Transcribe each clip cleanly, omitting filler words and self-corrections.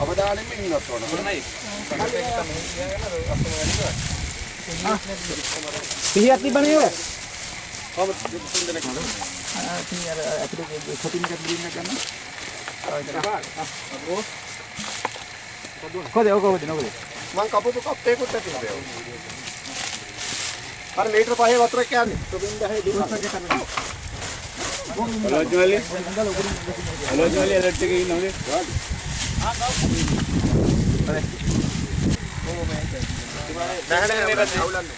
අවදානෙම ඉන්නත් ඕන. පිහියක් තිබ්බනේ ඔය. කොහොමද තුන් දෙනෙක් නේද? ඉතින් අර ඇතුලේ කොටින් එකක් ගින්න ගන්න. කොහොද ඔකෝද නෝකද? මං කපපු කප් එකකුත් ඇතුළේ බෑ. අර ලීටර් 5 වතුරක් යන්නේ. තොබින් 10 දිනක් කරනවා. හලෝ ජෝලි එලෙක්ට් එකේ ඉන්නවනේ. නැහැ මේ පැත්තේ අවුලන්නේ.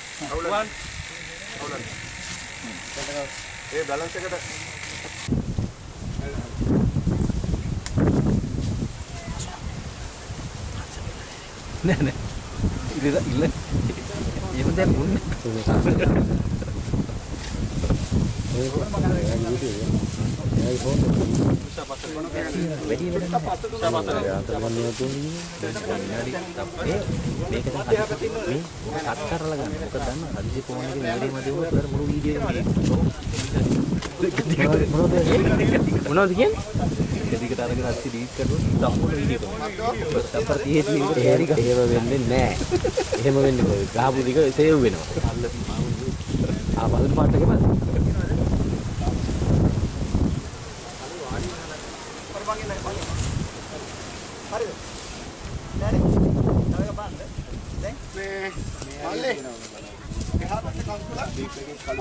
ඒ බැලන්ස් එකට නෑ ඉල්ල එහෙම දැන් මුන්නේ මොනවද කියන්නේ? දිගට අරගෙන අත් ඩීට් කරනවා සම්පූර්ණ වීඩියෝ එක. සම්පර 30 මිනිත්තු එහෙම වෙන්නේ නැහැ. එහෙම වෙන්නේ කොහොමද? ගහපු දිග සේව් වෙනවා. ආපහු පාට එකේ බලන්න. හරිද? නෑනේ. තව එක බලන්න. දැන් මේ මල්ලේ එහා පැත්තේ කන්කුලා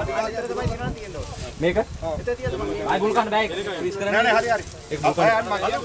අධිකාරියට තමයි නිකන් තියෙන්නේ. මේක? ඔව්. එතන තියෙනවා. ආයි බුල් කන්න බෑ ඒක. ෆ්‍රීස් කරන්න. නෑ නෑ හරි හරි. ඒක බුල් කන්න. අය යන්න මගේ.